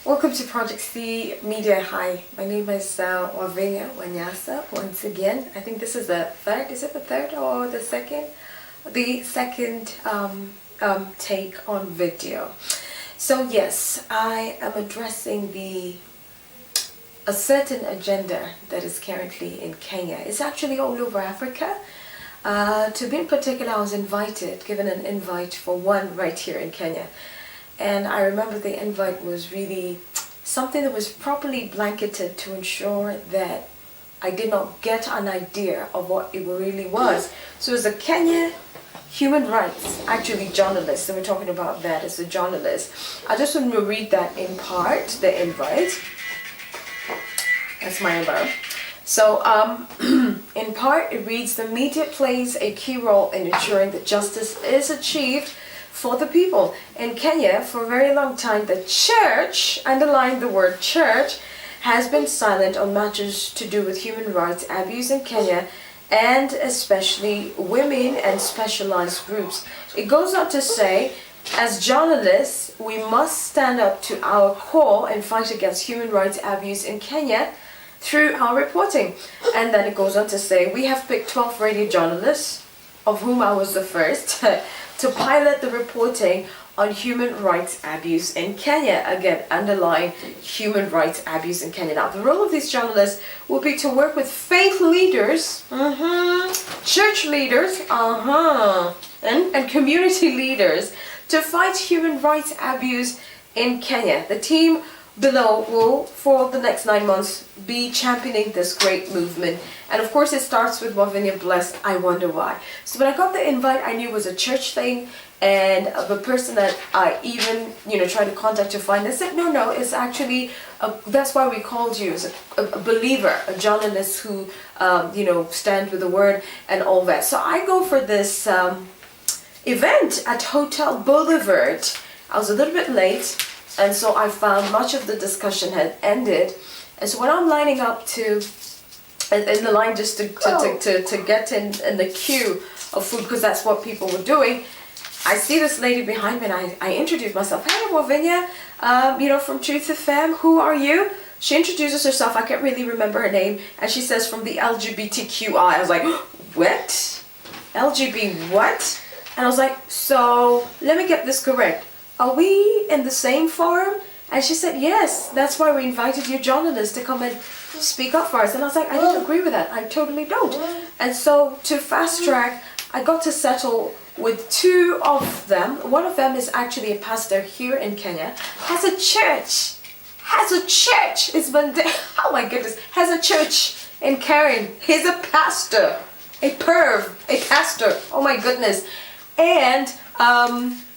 Welcome to Project C Media. Hi, my name is Wavinya once again. I think this is the third, is it the third or the second? The second take on video. So yes, I am addressing a certain agenda that is currently in Kenya. It's actually all over Africa. To be in particular, I was given an invite for one right here in Kenya. And I remember the invite was really something that was properly blanketed to ensure that I did not get an idea of what it really was. So it was a Kenya human rights, actually journalist, and we're talking about that as a journalist. I just want to read that in part, the invite. That's my number. So in part it reads, the media plays a key role in ensuring that justice is achieved for the people. In Kenya, for a very long time, the church, underline the word church, has been silent on matters to do with human rights abuse in Kenya, and especially women and specialized groups. It goes on to say, as journalists, we must stand up to our call and fight against human rights abuse in Kenya through our reporting. And then it goes on to say, we have picked 12 radio journalists, of whom I was the first, to pilot the reporting on human rights abuse in Kenya. Again, underline human rights abuse in Kenya. Now, the role of these journalists will be to work with faith leaders, church leaders, and community leaders to fight human rights abuse in Kenya. The team below will, for the next 9 months, be championing this great movement. And of course, it starts with Wavinya blessed, I wonder why. So when I got the invite, I knew it was a church thing, and the person that I even, tried to contact to find, they said, no, it's actually, that's why we called you, as a believer, a journalist who, stand with the word and all that. So I go for this event at Hotel Boulevard. I was a little bit late, and so I found much of the discussion had ended. And so when I'm lining up in the line just to get in the queue of food, because that's what people were doing, I see this lady behind me, and I introduce myself. Hey, Wavinya, from Truth FM, who are you? She introduces herself, I can't really remember her name, and she says from the LGBTQI. I was like, what? LGB what? And I was like, so let me get this correct. Are we in the same forum? And she said, yes, that's why we invited you journalists to come and speak up for us. And I was like, I don't agree with that. I totally don't. And so to fast track, I got to settle with two of them. One of them is actually a pastor here in Kenya, has a church. It's been, oh my goodness, has a church in Karen. He's a pastor, a pastor. Oh my goodness. And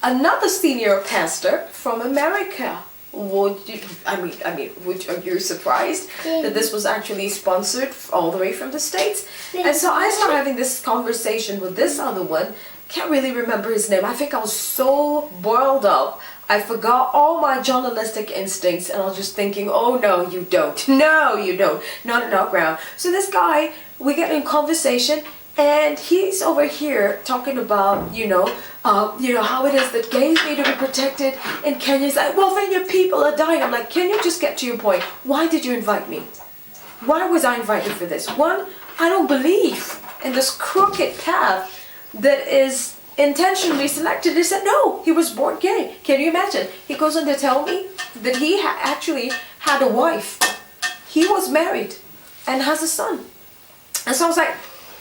another senior pastor from America. Are you surprised that this was actually sponsored all the way from the States? And so I started having this conversation with this other one. Can't really remember his name. I think I was so boiled up, I forgot all my journalistic instincts, and I was just thinking, oh no, you don't. No, you don't. Not ground. So this guy, we get in conversation, and he's over here talking about, how it is that gays need to be protected in Kenya. He's like, well, then your people are dying. I'm like, can you just get to your point? Why did you invite me? Why was I invited for this? One, I don't believe in this crooked path that is intentionally selected. They said, no, he was born gay. Can you imagine? He goes on to tell me that he actually had a wife. He was married and has a son. And so I was like,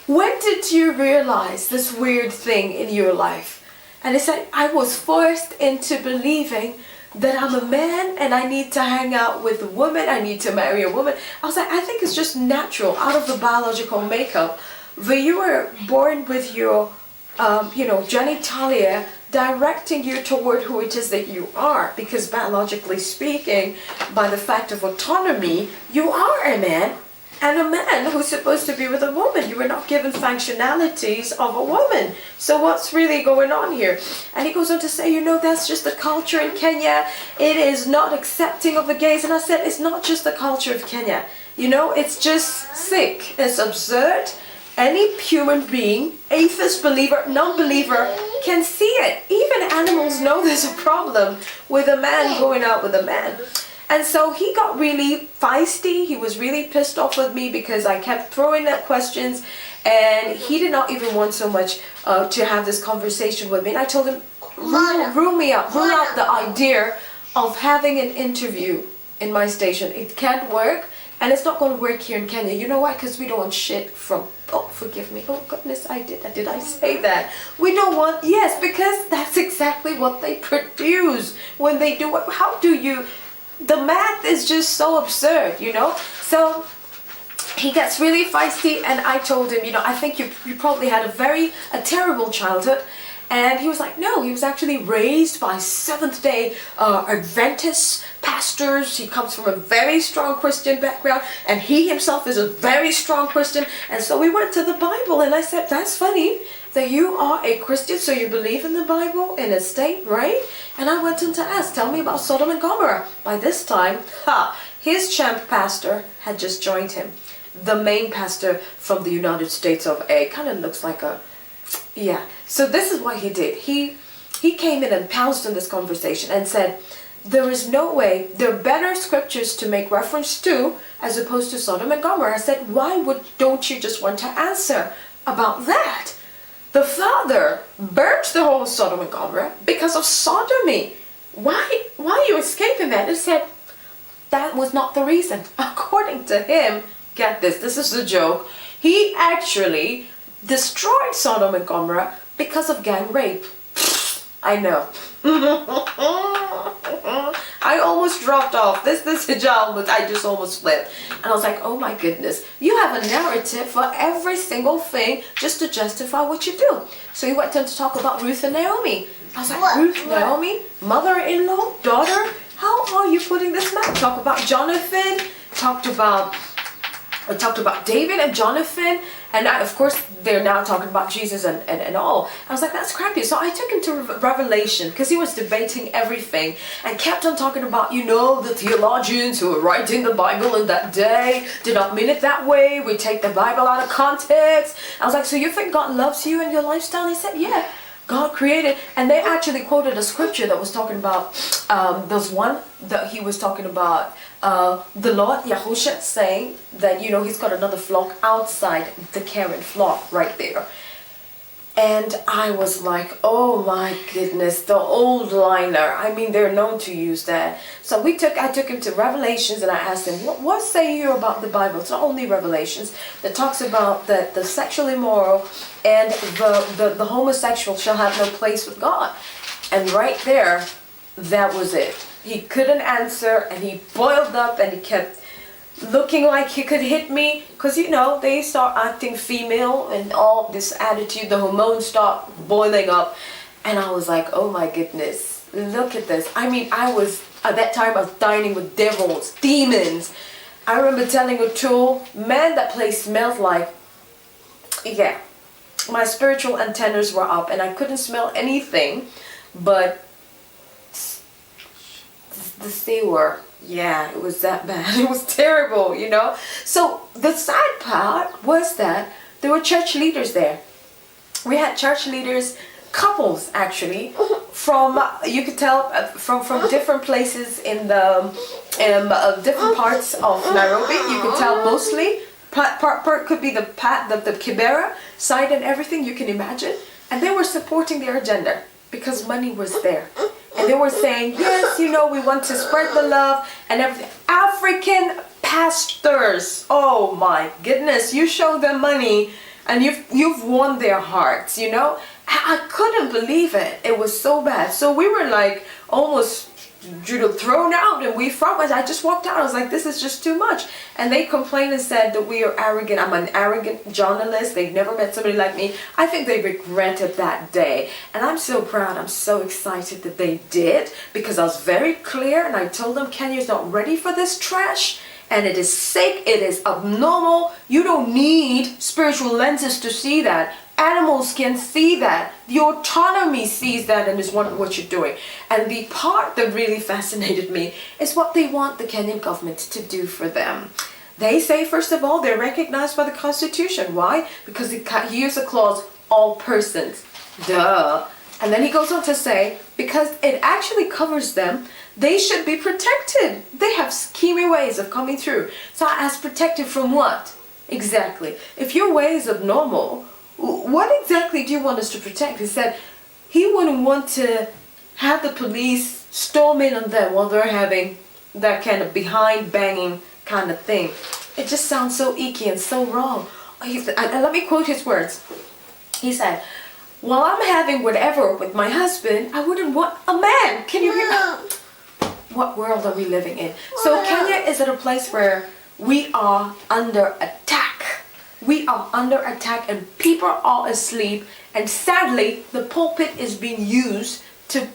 when did you realize this weird thing in your life? And he said, I was forced into believing that I'm a man and I need to hang out with a woman. I need to marry a woman. I was like, I think it's just natural out of the biological makeup that you were born with your, genitalia directing you toward who it is that you are. Because biologically speaking, by the fact of autonomy, you are a man. And a man who's supposed to be with a woman. You were not given functionalities of a woman. So what's really going on here? And he goes on to say, that's just the culture in Kenya. It is not accepting of the gays. And I said, it's not just the culture of Kenya. It's just sick. It's absurd. Any human being, atheist, believer, non-believer, can see it. Even animals know there's a problem with a man going out with a man. And so he got really feisty. He was really pissed off with me because I kept throwing out questions, and he did not even want so much to have this conversation with me. And I told him, rule out the idea of having an interview in my station. It can't work, and it's not going to work here in Kenya. You know why? Because we don't want shit from, oh, forgive me. Oh, goodness, did I say that? We don't want, yes, because that's exactly what they produce when they do it. How do you, the math is just so absurd, you know? So he gets really feisty, and I told him, I think you probably had a terrible childhood. And he was like, no, he was actually raised by Seventh-day Adventist pastors. He comes from a very strong Christian background, and he himself is a very strong Christian. And so we went to the Bible, and I said, that's funny that you are a Christian, so you believe in the Bible in a state, right? And I went on to ask, tell me about Sodom and Gomorrah. By this time, his champ pastor had just joined him. The main pastor from the United States of A. Kind of looks like a, yeah. So this is what he did. He came in and pounced on this conversation and said, there is no way, there are better scriptures to make reference to as opposed to Sodom and Gomorrah. I said, don't you just want to answer about that? The Father burnt the whole Sodom and Gomorrah because of sodomy. Why are you escaping that? He said, that was not the reason. According to him, get this is the joke. He actually destroyed Sodom and Gomorrah because of gang rape. I know. I almost dropped off. This hijab, I just almost flipped. And I was like, oh my goodness. You have a narrative for every single thing just to justify what you do. So he went on to talk about Ruth and Naomi. I was like, Ruth, Naomi, mother-in-law, daughter? How are you putting this match? Talk about Jonathan, talked about David and Jonathan, and of course they're now talking about Jesus and all. I was like, that's crappy. So I took him to Revelation because he was debating everything and kept on talking about, the theologians who were writing the Bible in that day did not mean it that way. We take the Bible out of context. I was like, so you think God loves you and your lifestyle? He said, yeah. God created, and they actually quoted a scripture that was talking about, there's one that he was talking about, the Lord Yahushua saying that, he's got another flock outside the Karen flock right there. And I was like, oh my goodness, the old liner. I mean, they're known to use that. So I took him to Revelations, and I asked him, what say you about the Bible? It's not only Revelations that talks about the sexually immoral and the homosexual shall have no place with God. And right there, that was it. He couldn't answer, and he boiled up, and he kept looking like he could hit me, because they start acting female and all this attitude, the hormones start boiling up, and I was like, oh my goodness, look at this. I mean, at that time I was dining with devils, demons. I remember telling O'Toole, man, that place smelled like, yeah, my spiritual antennas were up and I couldn't smell anything but the sewer. Yeah, it was that bad. It was terrible, So the sad part was that there were church leaders there. We had church leaders, couples actually, from, you could tell, from different places in the different parts of Nairobi. You could tell mostly. Part could be the Kibera side and everything you can imagine. And they were supporting their agenda because money was there. And they were saying, yes, we want to spread the love and everything. African pastors, oh my goodness, you show them money and you've won their hearts, I couldn't believe it. It was so bad. So we were like almost thrown out, and I just walked out. I was like, this is just too much. And they complained and said that we are arrogant. I'm an arrogant journalist. They've never met somebody like me. I think they regretted that day, and I'm so proud. I'm so excited that they did, because I was very clear, and I told them Kenya's not ready for this trash, and it is sick, it is abnormal. You don't need spiritual lenses to see that. Animals can see that. The autonomy sees that and is what you're doing. And the part that really fascinated me is what they want the Kenyan government to do for them. They say, first of all, they're recognized by the Constitution. Why? Because he used a clause, all persons. Duh. And then he goes on to say, because it actually covers them, They should be protected. They have schemy ways of coming through. So I asked, protected from what? Exactly. If your ways are normal, what exactly do you want us to protect? He said he wouldn't want to have the police storm in on them while they're having that kind of behind banging kind of thing. It just sounds so icky and so wrong. And let me quote his words. He said, while I'm having whatever with my husband, I wouldn't want a man. Can you hear? What world are we living in? So Kenya is at a place where we are under attack. We are under attack and people are asleep. And sadly, the pulpit is being used to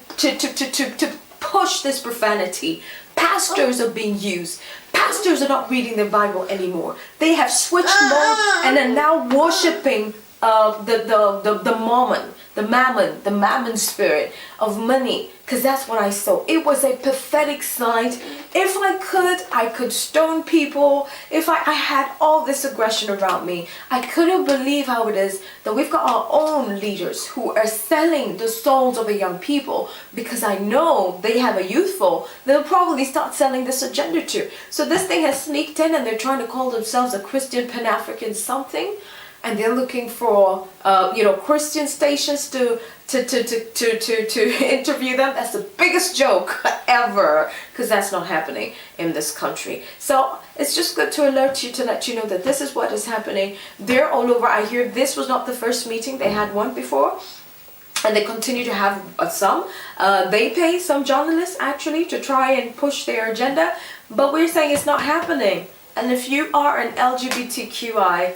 push this profanity. Pastors are being used. Pastors are not reading the Bible anymore. They have switched mode and are now worshiping the mammon spirit of money, because that's what I saw. It was a pathetic sight. If I could stone people. If I had all this aggression around me, I couldn't believe how it is that we've got our own leaders who are selling the souls of the young people, because I know they have a youthful, they'll probably start selling this agenda too. So this thing has sneaked in and they're trying to call themselves a Christian Pan-African something. And they're looking for, Christian stations to interview them. That's the biggest joke ever, because that's not happening in this country. So it's just good to alert you, to let you know that this is what is happening. They're all over. I hear this was not the first meeting. They had one before. And they continue to have some. They pay some journalists actually to try and push their agenda. But we're saying it's not happening. And if you are an LGBTQI,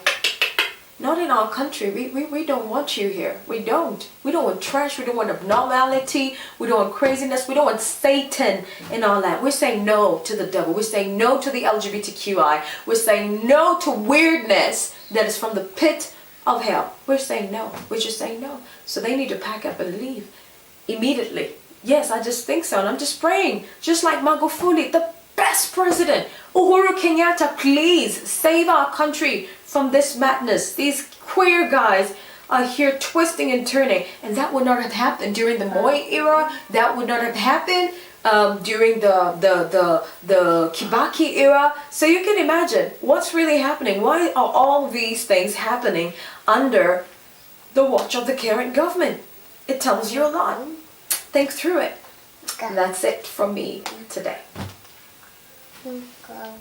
not in our country. We don't want you here. We don't. We don't want trash. We don't want abnormality. We don't want craziness. We don't want Satan in our land. We're saying no to the devil. We're saying no to the LGBTQI. We're saying no to weirdness that is from the pit of hell. We're saying no. We're just saying no. So they need to pack up and leave immediately. Yes, I just think so. And I'm just praying. Just like Magufuli, the best president. Uhuru Kenyatta, please save our country from this madness. These queer guys are here twisting and turning, and that would not have happened during the Moi era. That would not have happened during the Kibaki era. So you can imagine what's really happening. Why are all these things happening under the watch of the current government? It tells you a lot. Think through it. And that's it from me today. Go.